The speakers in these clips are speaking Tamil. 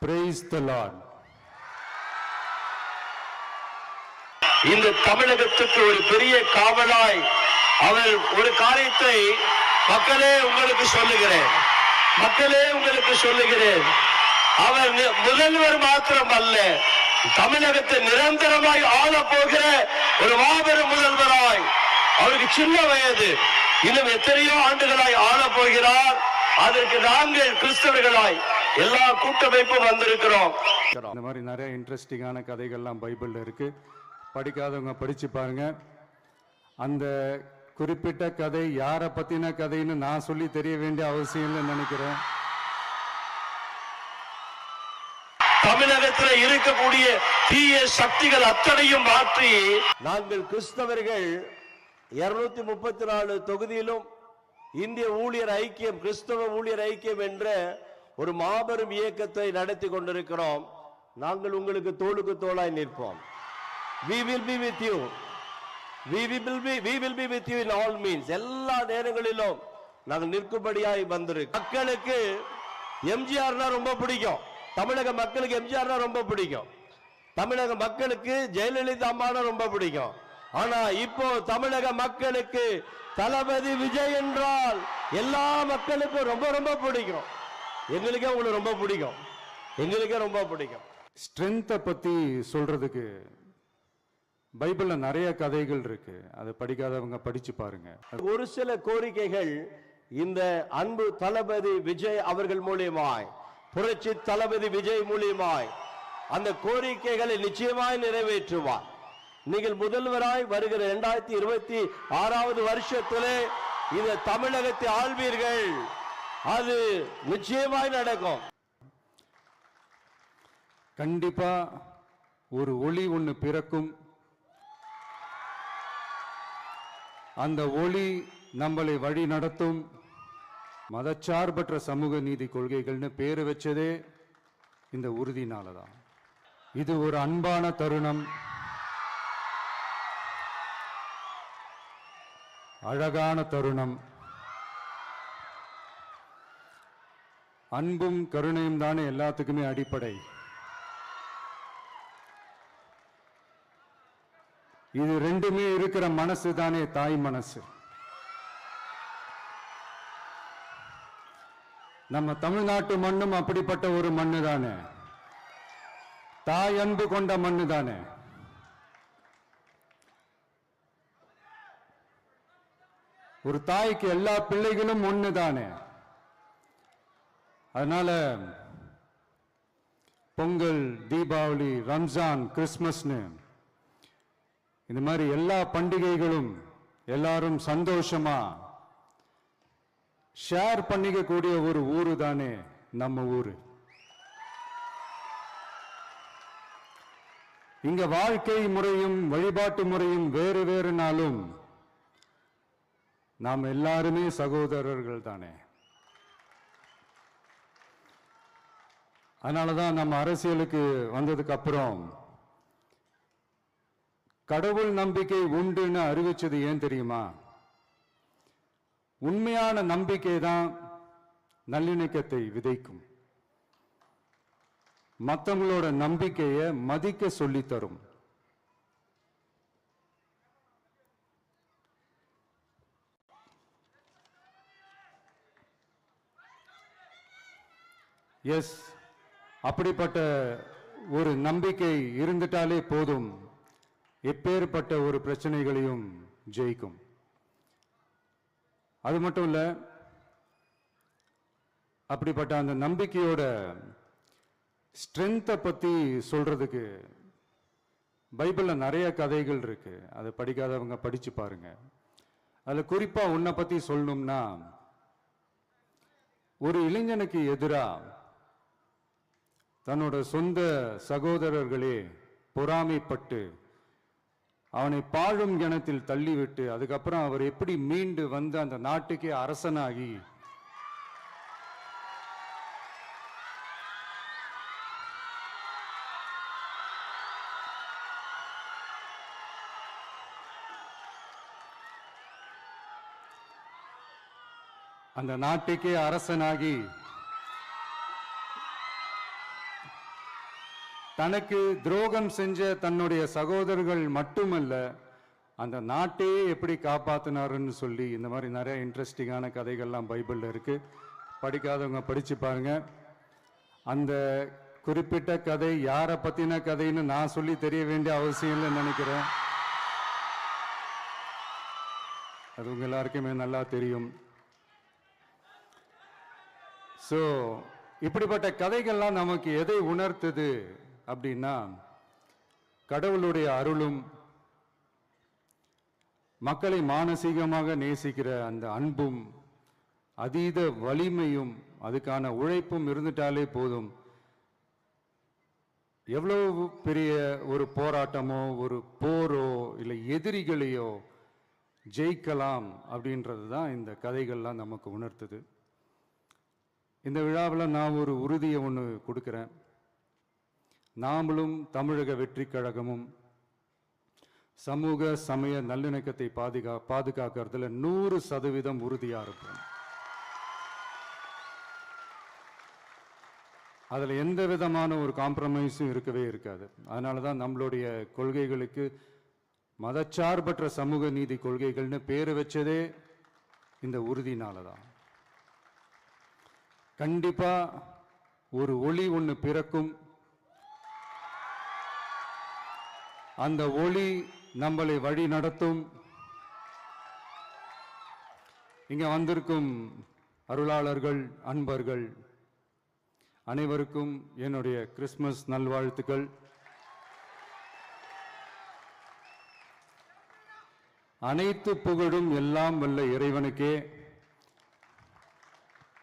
Praise the Lord. இந்த தமிழகத்துக்கு ஒரு பெரிய காவலாய் அவர் ஒரு காரியத்தை மக்களே உங்களுக்கு சொல்லுகிறேன் அவர் முதல்வர் மாத்திரம் அல்ல, தமிழகத்தை நிரந்தரமாய் ஆள போகிற ஒரு மாபெரும் முதல்வராய், அவருக்கு சின்ன வயது, இன்னும் எத்தனையோ ஆண்டுகளாய் ஆள போகிறார். அதற்கு நாங்கள் கிறிஸ்தவர்களாய் எல்லா கூட்டமைப்பும் வந்திருக்கிறோம். இந்த மாதிரி நிறைய இன்ட்ரெஸ்டிங்கான கதைகள்லாம் பைபிள்ல இருக்கு, படிக்காதவங்க படிச்சு பாருங்க. அந்த குறிப்பிட்ட கதை யாரை பத்தின கதைன்னு நான் சொல்லி தெரிய வேண்டிய அவசியம் இல்லைன்னு நினைக்கிறேன். தமிழகத்தில் இருக்கக்கூடிய தீய சக்திகள் அத்தனையும் மாற்றி நாங்கள் கிறிஸ்தவர்கள் 234 தொகுதியிலும் இந்திய ஊழியர் ஐக்கியம், கிறிஸ்தவ ஊழியர் ஐக்கியம் என்ற ஒரு மாபெரும் இயக்கத்தை நடத்தி கொண்டிருக்கிறோம். நாங்கள் உங்களுக்கு தோளுக்கு தோளாய் நிற்போம். We will be with you. We will be with you in all means. எல்லா நேரங்களிலும் நாங்கள் நிற்கும்படியாய் வந்திருக்கிறோம். மக்களுக்கு எம்ஜிஆர்னா ரொம்ப பிடிக்கும், தமிழக மக்களுக்கு எம்ஜிஆர்னா ரொம்ப பிடிக்கும், தமிழக மக்களுக்கு ஜெயலலிதா அம்மானா ரொம்ப பிடிக்கும். ஆனா இப்போ தமிழக மக்களுக்கு தளபதி விஜய் என்றால் எல்லா மக்களுக்கும் ரொம்ப ரொம்ப பிடிக்கும். எங்களுக்கே உங்களுக்கு ரொம்ப பிடிக்கும், எங்களுக்கே ரொம்ப பிடிக்கும். ஸ்ட்ரென்த்தை பத்தி சொல்றதுக்கு பைபிள்ல நிறைய கதைகள் இருக்கு, அதை படிக்காதவங்க படிச்சு பாருங்க. ஒரு சில கோரிக்கைகள் இந்த அன்பு தளபதி விஜய் அவர்கள் மூலியமாய், புரட்சி தளபதி விஜய் மூலியமாய் அந்த கோரிக்கைகளை நிச்சயமாய் நிறைவேற்றுவார். நீங்கள் முதல்வராய் வருகிற 2026 வருஷத்திலே இந்த தமிழகத்தை ஆள்வீர்கள், அது நிச்சயமாய் நடக்கும். கண்டிப்பா ஒரு ஒளி ஒன்று பிறக்கும், அந்த ஒளி நம்மளை வழி நடத்தும். மதச்சார்பற்ற சமூக நீதி கொள்கைகள்னு பேரு வச்சதே இந்த உறுதினாலதான். இது ஒரு அன்பான தருணம், அழகான தருணம். அன்பும் கருணையும் தானே எல்லாத்துக்குமே அடிப்படை. இது ரெண்டுமே இருக்கிற மனசு தானே தாய் மனசு. நம்ம தமிழ்நாட்டு மண்ணும் அப்படிப்பட்ட ஒரு மண்ணு தானே, தாய் அன்பு கொண்ட மண்ணு தானே. ஒரு தாய்க்கு எல்லா பிள்ளைகளும் ஒண்ணு தானே. அதனால பொங்கல், தீபாவளி, ரம்ஜான், கிறிஸ்துமஸ்னு இந்த மாதிரி எல்லா பண்டிகைகளும் எல்லாரும் சந்தோஷமா ஷேர் பண்ணிக்க கூடிய ஒரு ஊரு தானே நம்ம ஊரு. இங்க வாழ்க்கை முறையும் வழிபாட்டு முறையும் வேறு வேறுனாலும் நாம் எல்லாருமே சகோதரர்கள் தானே. அதனாலதான் நம்ம அரசியலுக்கு வந்ததுக்கு அப்புறம் கடவுள் நம்பிக்கை உண்டுன்னு அறிவிச்சது ஏன் தெரியுமா? உண்மையான நம்பிக்கை தான் நல்லிணக்கத்தை விதைக்கும், மற்றவங்களோட நம்பிக்கையை மதிக்க சொல்லி தரும். எஸ், அப்படிப்பட்ட ஒரு நம்பிக்கை இருந்துட்டாலே போதும், எப்பேற்பட்ட ஒரு பிரச்சனைகளையும் ஜெயிக்கும். அது மட்டும் இல்ல, அப்படிப்பட்ட அந்த நம்பிக்கையோட ஸ்ட்ரென்த்தை பத்தி சொல்றதுக்கு பைபிள்ல நிறைய கதைகள் இருக்கு, அதை படிக்காதவங்க படிச்சு பாருங்க. அதுல குறிப்பா உன்னை பத்தி சொல்லணும்னா, ஒரு இளைஞனுக்கு எதிரா தன்னோட சொந்த சகோதரர்களே பொறாமைப்பட்டு அவனை பாழும் கிணத்தில் தள்ளிவிட்டு அதுக்கப்புறம் அவர் எப்படி மீண்டு வந்து அந்த நாட்டுக்கே அரசனாகி அந்த நாட்டுக்கே அரசனாகி தனக்கு துரோகம் செஞ்ச தன்னுடைய சகோதரர்கள் மட்டுமல்ல, அந்த நாட்டையே எப்படி காப்பாத்தினாருன்னு சொல்லி இந்த மாதிரி நிறைய இன்ட்ரெஸ்டிங்கான கதைகள்லாம் பைபிளில் இருக்கு. படிக்காதவங்க படிச்சு பாருங்க. அந்த குறிப்பிட்ட கதை யாரை பத்தின கதைன்னு நான் சொல்லி தெரிய வேண்டிய அவசியம் இல்லைன்னு நினைக்கிறேன். அது உங்க எல்லாருக்குமே நல்லா தெரியும். ஸோ இப்படிப்பட்ட கதைகள்லாம் நமக்கு எதை உணர்த்துது அப்படின்னா, கடவுளுடைய அருளும் மக்களை மானசீகமாக நேசிக்கிற அந்த அன்பும் அதீத வலிமையும் அதுக்கான உழைப்பும் இருந்துட்டாலே போதும், எவ்வளவு பெரிய ஒரு போராட்டமோ ஒரு போரோ இல்லை எதிரிகளையோ ஜெயிக்கலாம் அப்படின்றது தான் இந்த கதைகள்லாம் நமக்கு உணர்த்துது. இந்த விழாவில் நான் ஒரு உறுதியை ஒன்று கொடுக்குறேன். நாமளும் தமிழக வெற்றி கழகமும் சமூக சமய நல்லிணக்கத்தை பாதுகாக்கிறதுல 100% உறுதியா இருப்போம். அதில் எந்த விதமான ஒரு காம்ப்ரமைஸும் இருக்கவே இருக்காது. அதனால தான் நம்மளுடைய கொள்கைகளுக்கு மதச்சார்பற்ற சமூக நீதி கொள்கைகள்னு பேர் வச்சதே இந்த உறுதினால தான். கண்டிப்பா ஒரு ஒளி ஒன்று பிறக்கும். அந்த ஒளி நம்மளை வழி நடத்தும். இங்க வந்திருக்கும் அருளாளர்கள், அன்பர்கள் அனைவருக்கும் என்னுடைய கிறிஸ்துமஸ் நல்வாழ்த்துக்கள். அனைத்து புகழும் எல்லாம் வல்ல இறைவனுக்கே.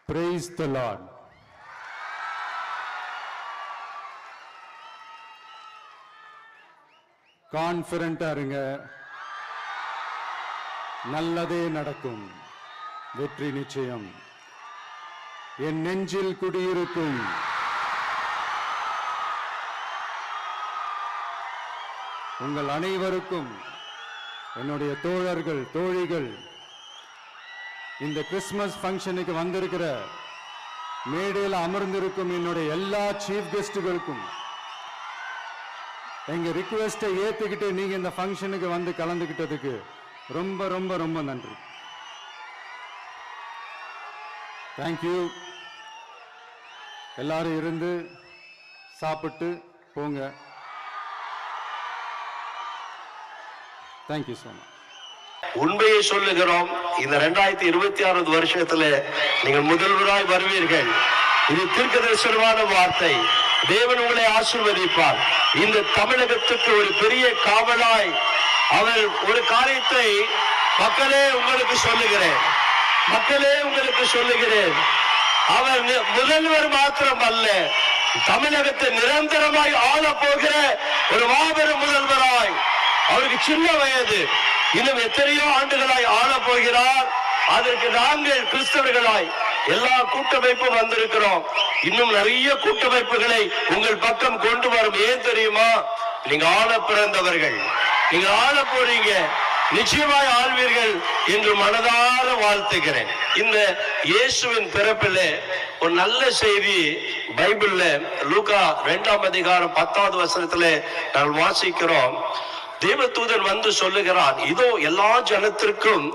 Praise the Lord. கான்ஃபிடண்டா இருங்க, நல்லதே நடக்கும், வெற்றி நிச்சயம். என் நெஞ்சில் குடியிருக்கும் உங்கள் அனைவருக்கும், என்னுடைய தோழர்கள், தோழிகள், இந்த கிறிஸ்துமஸ் ஃபங்க்ஷனுக்கு வந்திருக்கிற மேடையில் அமர்ந்திருக்கும் என்னுடைய எல்லா சீஃப் கெஸ்டுகளுக்கும் எங்க ரிக்வெஸ்டை ஏத்துக்கிட்டு நீங்க இந்த ஃபங்க்ஷனுக்கு வந்து கலந்துக்கிட்டதுக்கு ரொம்ப ரொம்ப ரொம்ப நன்றி. தேங்க்யூ. எல்லாரும் இருந்து சாப்பிட்டு போங்க. Thank you so much. உண்மையை சொல்லுகிறோம், இந்த 2026 வருஷத்துல நீங்கள் முதல்வராய் வருவீர்கள். இது தீர்க்கதரிசனமான வார்த்தை. தேவன் உங்களை ஆசீர்வதிப்பார். இந்த தமிழகத்துக்கு ஒரு பெரிய காவலாய் அவர் ஒரு காரியத்தை மக்களே உங்களுக்கு சொல்லுகிறேன், மக்களே உங்களுக்கு சொல்லுகிறேன். அவர் முதல்வர் மாத்திரம் அல்ல, தமிழகத்தை நிரந்தரமாய் ஆள போகிற ஒரு மாபெரும் முதல்வராய். அவருக்கு சின்ன வயது, இன்னும் எத்தனையோ ஆண்டுகளாய் ஆள போகிறார். அதற்கு நாங்கள் கிறிஸ்தவர்களாய் எல்லா கூட்டமைப்பும் வந்திருக்கிறோம். இன்னும் நிறைய கூட்டமைப்புகளை உங்கள் பக்கம் கொண்டு வரும். ஏன் தெரியுமா? நீங்க ஆள பிறந்தவர்கள், நீங்க ஆள போறீங்க, நிச்சயமாய் ஆள்வீர்கள் என்று மனதார வாழ்த்துகிறேன். இந்த இயேசுவின் பிறப்பில் ஒரு நல்ல செய்தி பைபிள்ல லூக்கா 2ஆம் அதிகாரம் 10வது வசனத்துல நாங்கள் வாசிக்கிறோம். தேவதூதன் வந்து சொல்லுகிறான், இதோ எல்லா ஜனத்திற்கும்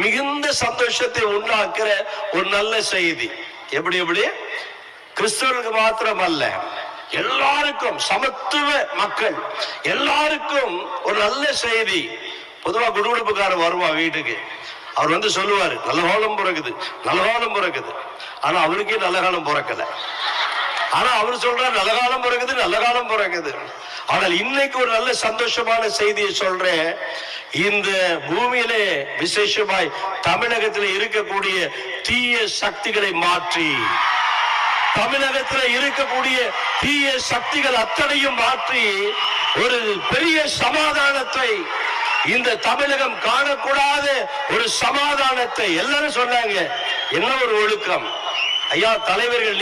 மிகுந்த சந்தோஷத்தை உண்டாக்குற ஒரு நல்ல செய்தி. எப்படி எப்படி? கிறிஸ்தவர்களுக்கு மாத்திரம் அல்ல, எல்லாருக்கும், சமத்துவ மக்கள் எல்லாருக்கும் ஒரு நல்ல செய்தி. பொதுவா குடுகுடுப்புக்காரர் வருவான் வீட்டுக்கு, அவர் வந்து சொல்லுவாரு, நல்ல காலம் பிறகுது, நல்ல காலம் பிறகுது. ஆனா அவருக்கே நல்ல காலம் பிறக்கல. ஆனா அவர் சொல்றார், நல்ல காலம் பிறகுது, நல்ல காலம் பிறகுது. ஆனால் இன்னைக்கு ஒரு நல்ல சந்தோஷமான செய்தியை சொல்றேன். இந்த பூமியிலே விசேஷமாய் தமிழகத்தில் இருக்கக்கூடிய தீய சக்திகளை மாற்றி, தமிழகத்தில் இருக்கக்கூடிய தீய சக்திகள் அத்தனையும் மாற்றி ஒரு பெரிய சமாதானத்தை, இந்த தமிழகம் காணக்கூடாத ஒரு சமாதானத்தை எல்லாரும் சொன்னாங்க. என்ன ஒரு ஒழுக்கம் ஐயா! தலைவர்கள்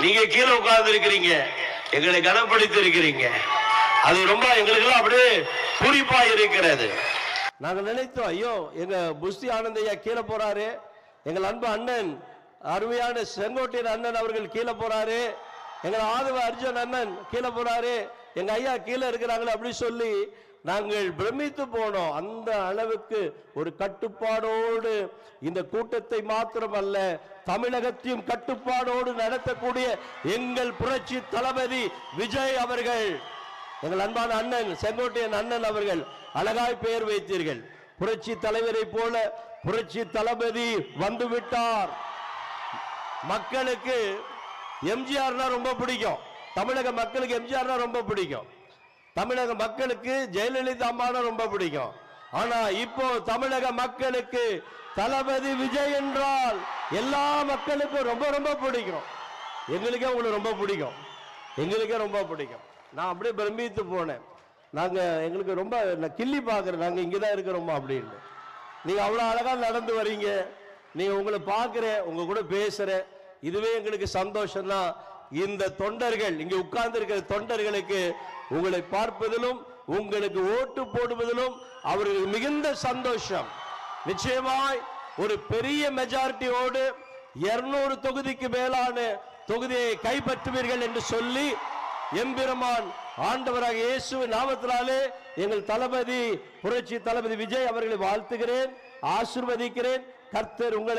நீங்க கீழே உட்கார்ந்து இருக்கிறீங்க, எங்களை கனப்படுத்தி இருக்கிறீங்க. அது ரொம்ப எங்களுக்கு அப்படியே பூரிப்பா இருக்கிறது. நாங்க நினைத்தோம், ஐயோ எங்க புஸ்தி ஆனந்தையா கீழே போறாரு, எங்கள் அன்பு அண்ணன் அருமையான செங்கோட்டையன் அண்ணன் அவர்கள் கீழே போறாரு, எங்க ஆதவ அர்ஜுன் அண்ணன் கீழே போனாரு, எங்க ஐயா கீழே இருக்கிறாங்களே அப்படி சொல்லி நாங்கள் பிரமித்து போனோம். அந்த அளவுக்கு ஒரு கட்டுப்பாடோடு இந்த கூட்டத்தை மாத்திரமல்ல தமிழகத்தையும் கட்டுப்பாடோடு நடத்தக்கூடிய எங்கள் புரட்சி தளபதி விஜய் அவர்கள், எங்கள் அன்பான அண்ணன் செங்கோட்டையன் அண்ணன் அவர்கள் அழகாய் பெயர் வைத்தீர்கள். புரட்சி தலைவரை போல புரட்சி தளபதி வந்துவிட்டார். மக்களுக்கு எம்ஜிஆர்னா ரொம்ப பிடிக்கும், தமிழக மக்களுக்கு எம்ஜிஆர்னா ரொம்ப பிடிக்கும், தமிழக மக்களுக்கு ஜெயலலிதா அம்மானா ரொம்ப பிடிக்கும். ஆனா இப்போ தமிழக மக்களுக்கு தளபதி விஜய் என்றால் எல்லா மக்களுக்கும் ரொம்ப ரொம்ப பிடிக்கும். எங்களுக்கே உங்களுக்கு ரொம்ப பிடிக்கும், எங்களுக்கே ரொம்ப பிடிக்கும். நான் அப்படியே பிரமித்து போனேன். நாங்க எங்களுக்கு ரொம்ப கிள்ளி பார்க்குறேன், நாங்க இங்கதான் இருக்கிறோமா அப்படின்னு. நீங்க அவ்வளவு அழகா நடந்து வரீங்க, நீங்க உங்களை பார்க்கிறேன், உங்க கூட பேசுறேன், இதுவே எங்களுக்கு சந்தோஷம் தான். இந்த தொண்டர்கள் இங்க உட்கார்ந்து இருக்கிற தொண்டர்களுக்கு உங்களை பார்ப்பதிலும் உங்களுக்கு ஓட்டு போடுவதிலும் அவர்களுக்கு மிகுந்த சந்தோஷம். நிச்சயமாய் ஒரு பெரிய மெஜாரிட்டியோடு 200 தொகுதிக்கு மேலான தொகுதியை கைப்பற்றுவீர்கள் என்று சொல்லி எம்பெருமான் ஆண்டவராக இயேசுவின் நாமத்தினாலே எங்கள் தளபதி புரட்சி தளபதி விஜய் அவர்களை வாழ்த்துகிறேன், ஆசீர்வதிக்கிறேன். கர்த்தர் உங்களை